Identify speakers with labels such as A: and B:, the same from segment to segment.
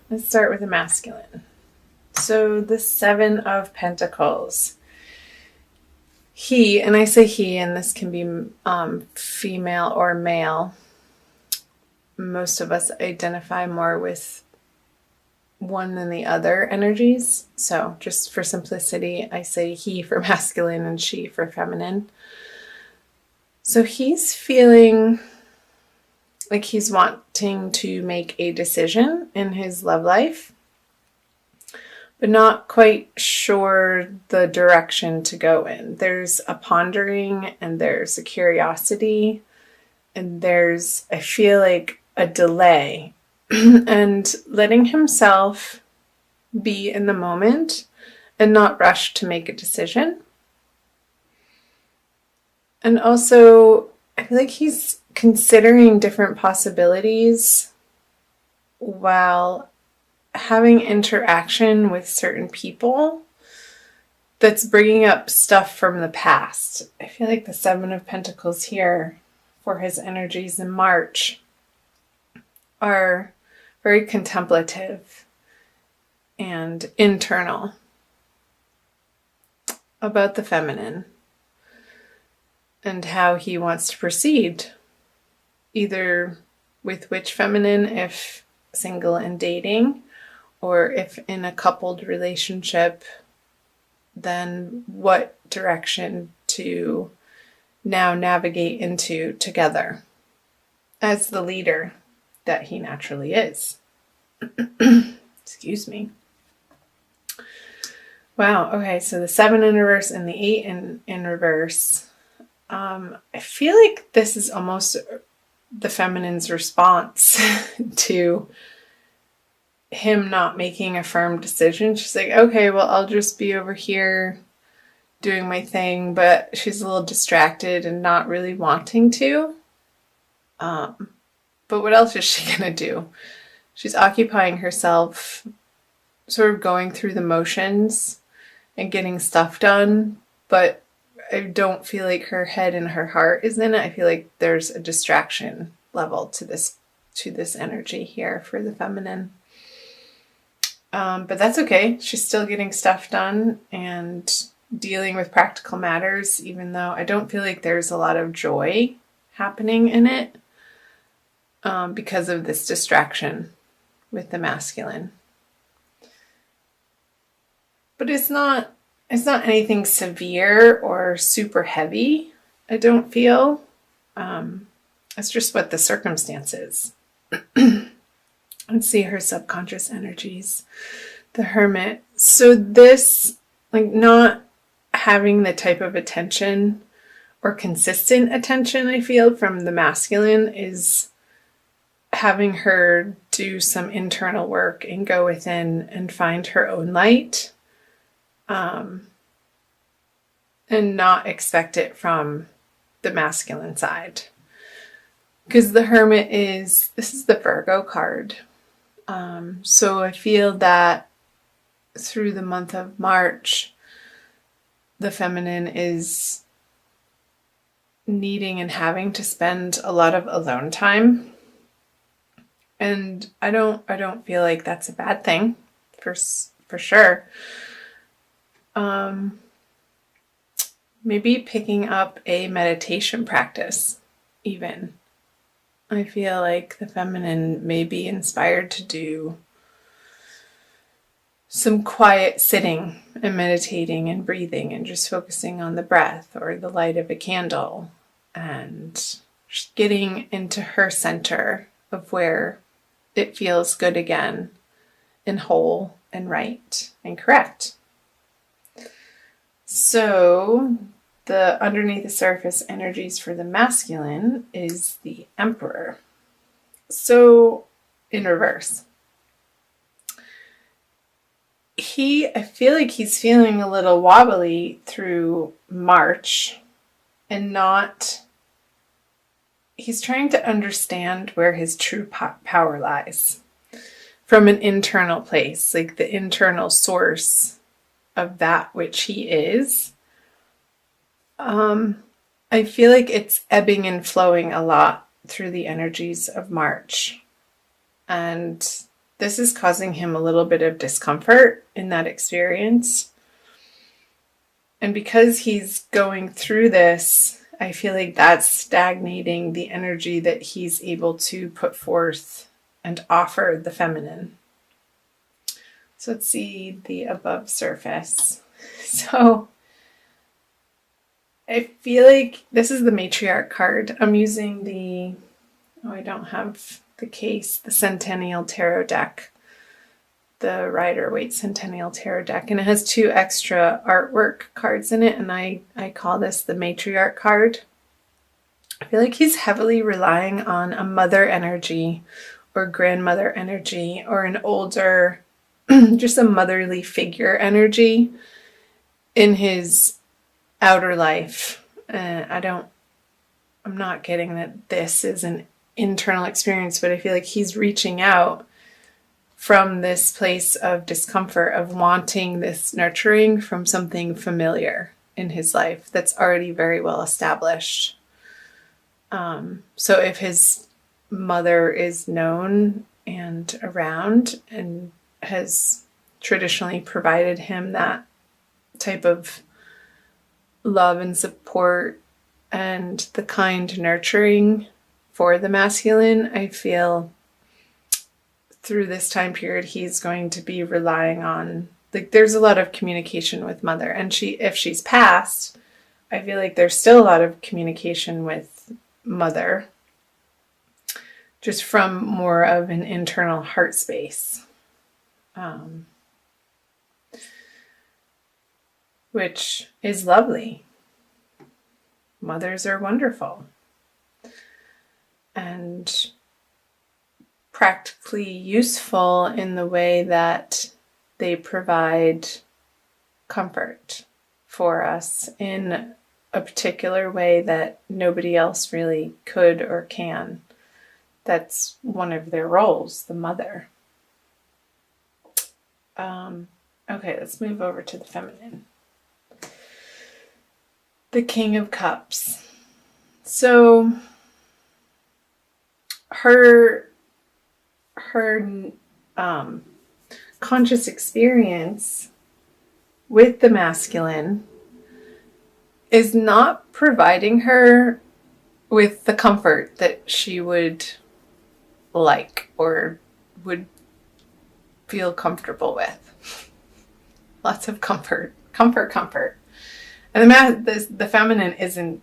A: let's start with the masculine. So the Seven of Pentacles. He, and I say he, and this can be female or male. Most of us identify more with one than the other energies. So just for simplicity, I say he for masculine and she for feminine. So he's feeling like he's wanting to make a decision in his love life, but not quite sure the direction to go in. There's a pondering and there's a curiosity and there's, I feel like, a delay and letting himself be in the moment and not rush to make a decision. And also, I feel like he's considering different possibilities while having interaction with certain people that's bringing up stuff from the past. I feel like the Seven of Pentacles here for his energies in March are very contemplative and internal about the feminine and how he wants to proceed, either with which feminine, if single and dating, or if in a coupled relationship, then what direction to now navigate into together as the leader that he naturally is. Excuse me. Wow, okay, so the 7 in reverse and the 8 in reverse. I feel like this is almost the feminine's response to him not making a firm decision. She's like, okay, well, I'll just be over here doing my thing, but she's a little distracted and not really wanting to. But what else is she gonna do? She's occupying herself, sort of going through the motions and getting stuff done, but I don't feel like her head and her heart is in it. I feel like there's a distraction level to this energy here for the feminine. But that's okay. She's still getting stuff done and dealing with practical matters, even though I don't feel like there's a lot of joy happening in it because of this distraction with the masculine. But it's not anything severe or super heavy, I don't feel. It's just what the circumstance is. Let's see her subconscious energies. The Hermit. So this, like, not having the type of attention or consistent attention I feel from the masculine is having her do some internal work and go within and find her own light. And not expect it from the masculine side. Because the Hermit this is the Virgo card. So I feel that through the month of March, the feminine is needing and having to spend a lot of alone time. And I don't feel like that's a bad thing, for sure. Maybe picking up a meditation practice, even. I feel like the feminine may be inspired to do some quiet sitting and meditating and breathing and just focusing on the breath or the light of a candle and just getting into her center of where it feels good again and whole and right and correct. So the underneath the surface energies for the masculine is the Emperor. So in reverse. I feel like he's feeling a little wobbly through March and he's trying to understand where his true power lies from an internal place, like the internal source of that which he is. I feel like it's ebbing and flowing a lot through the energies of March. And this is causing him a little bit of discomfort in that experience. And because he's going through this, I feel like that's stagnating the energy that he's able to put forth and offer the feminine. So let's see the above surface. So I feel like this is the matriarch card. I'm using I don't have the case, the Centennial Tarot deck, the Rider-Waite Centennial Tarot deck, and it has 2 extra artwork cards in it, and I call this the matriarch card. I feel like he's heavily relying on a mother energy or grandmother energy or an older, just a motherly figure energy in his outer life. I'm not getting that this is an internal experience, but I feel like he's reaching out from this place of discomfort, of wanting this nurturing from something familiar in his life that's already very well established. So if his mother is known and around and has traditionally provided him that type of love and support and the kind nurturing for the masculine, I feel through this time period he's going to be relying on, like, there's a lot of communication with mother, and if she's passed, I feel like there's still a lot of communication with mother, just from more of an internal heart space, which is lovely. Mothers are wonderful and practically useful in the way that they provide comfort for us in a particular way that nobody else really could or can. That's one of their roles, the mother. Okay, let's move over to the feminine. The King of Cups. So her conscious experience with the masculine is not providing her with the comfort that she would like or would feel comfortable with. Lots of comfort. And the feminine isn't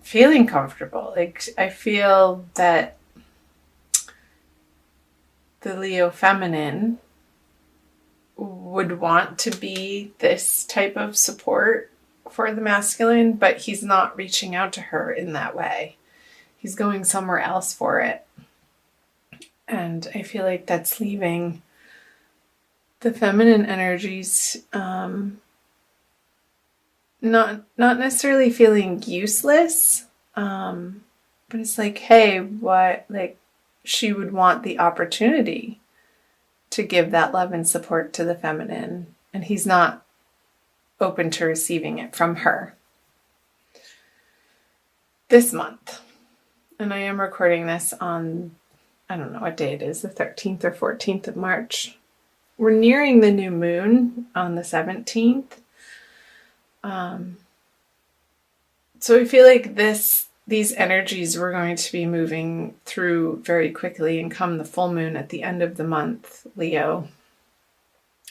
A: feeling comfortable. Like, I feel that the Leo feminine would want to be this type of support for the masculine, but he's not reaching out to her in that way. He's going somewhere else for it. And I feel like that's leaving the feminine energies not necessarily feeling useless, but it's like, hey, what, like, she would want the opportunity to give that love and support to the feminine, and he's not open to receiving it from her this month. And I am recording this on, I don't know what day it is, the 13th or 14th of March. We're nearing the new moon on the 17th. So I feel like these energies we're going to be moving through very quickly, and come the full moon at the end of the month, Leo,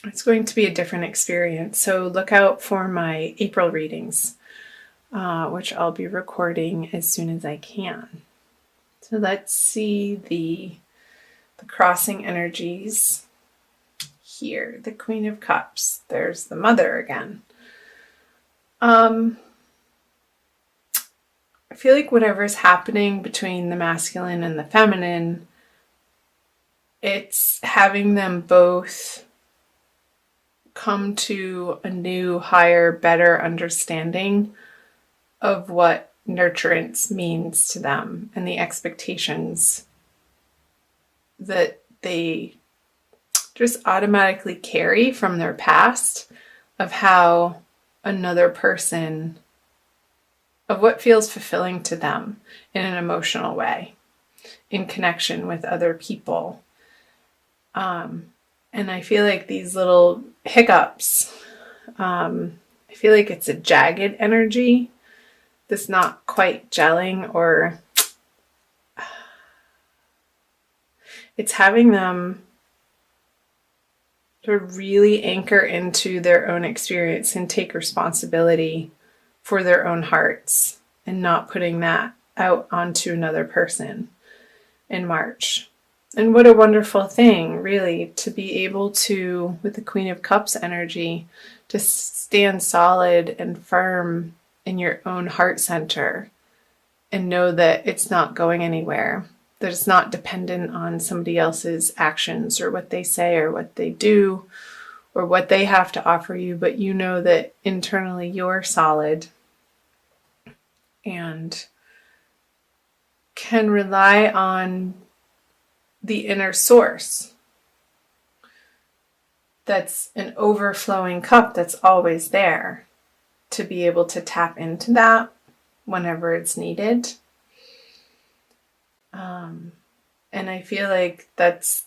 A: it's going to be a different experience. So look out for my April readings, which I'll be recording as soon as I can. So let's see the crossing energies here. The Queen of Cups. There's the Mother again. I feel like whatever's happening between the masculine and the feminine, it's having them both come to a new, higher, better understanding of what nurturance means to them, and the expectations that they just automatically carry from their past of how another person, of what feels fulfilling to them in an emotional way, in connection with other people. And I feel like these little hiccups, I feel like it's a jagged energy that's not quite gelling, or it's having them to really anchor into their own experience and take responsibility for their own hearts and not putting that out onto another person in March. And what a wonderful thing, really, to be able to, with the Queen of Cups energy, to stand solid and firm in your own heart center and know that it's not going anywhere, that it's not dependent on somebody else's actions or what they say or what they do or what they have to offer you, but you know that internally you're solid and can rely on the inner source that's an overflowing cup that's always there, to be able to tap into that whenever it's needed. And I feel like that's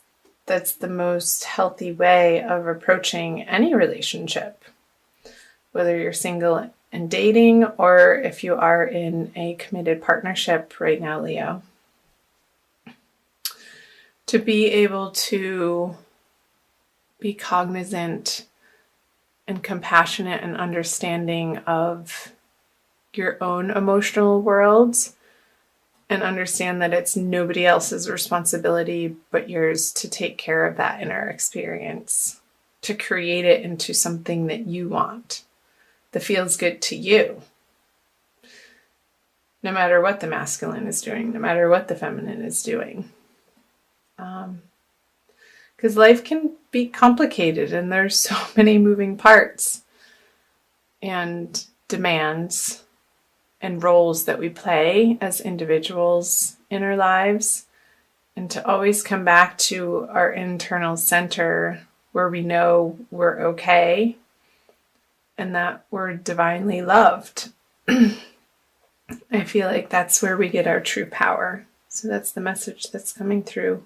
A: the most healthy way of approaching any relationship, whether you're single and dating or if you are in a committed partnership right now, Leo. To be able to be cognizant and compassionate and understanding of your own emotional worlds, and understand that it's nobody else's responsibility but yours to take care of that inner experience, to create it into something that you want, that feels good to you. No matter what the masculine is doing, no matter what the feminine is doing. Because life can be complicated and there's so many moving parts and demands and roles that we play as individuals in our lives, and to always come back to our internal center where we know we're okay and that we're divinely loved. I feel like that's where we get our true power. So that's the message that's coming through.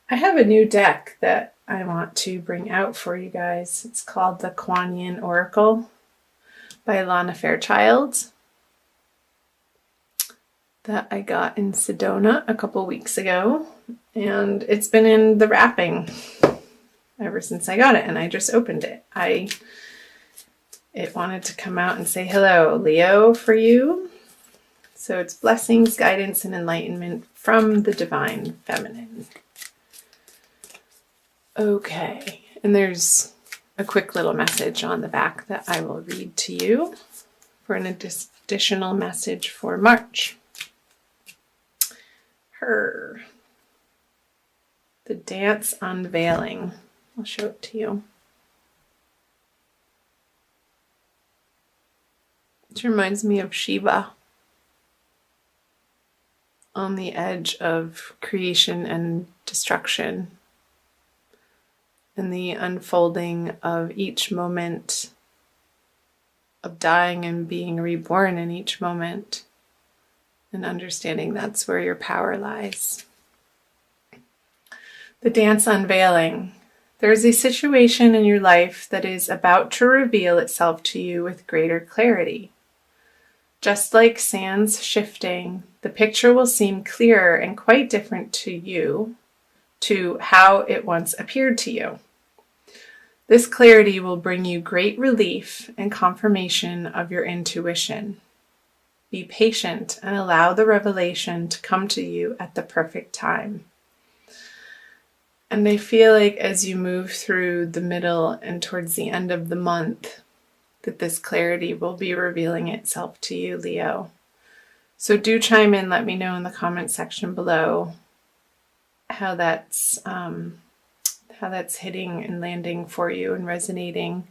A: I have a new deck that I want to bring out for you guys. It's called the Kuan Yin Oracle by Lana Fairchild, that I got in Sedona a couple weeks ago, and it's been in the wrapping ever since I got it, and I just opened it. It wanted to come out and say hello, Leo, for you. So it's blessings, guidance, and enlightenment from the divine feminine. Okay, and there's a quick little message on the back that I will read to you for an additional message for March. The dance unveiling. I'll show it to you. It reminds me of Shiva on the edge of creation and destruction, and the unfolding of each moment of dying and being reborn in each moment, and understanding that's where your power lies. The dance unveiling. There is a situation in your life that is about to reveal itself to you with greater clarity. Just like sands shifting, the picture will seem clearer and quite different to you, to how it once appeared to you. This clarity will bring you great relief and confirmation of your intuition. Be patient and allow the revelation to come to you at the perfect time. And I feel like as you move through the middle and towards the end of the month, that this clarity will be revealing itself to you, Leo. So do chime in, let me know in the comment section below how that's hitting and landing for you and resonating.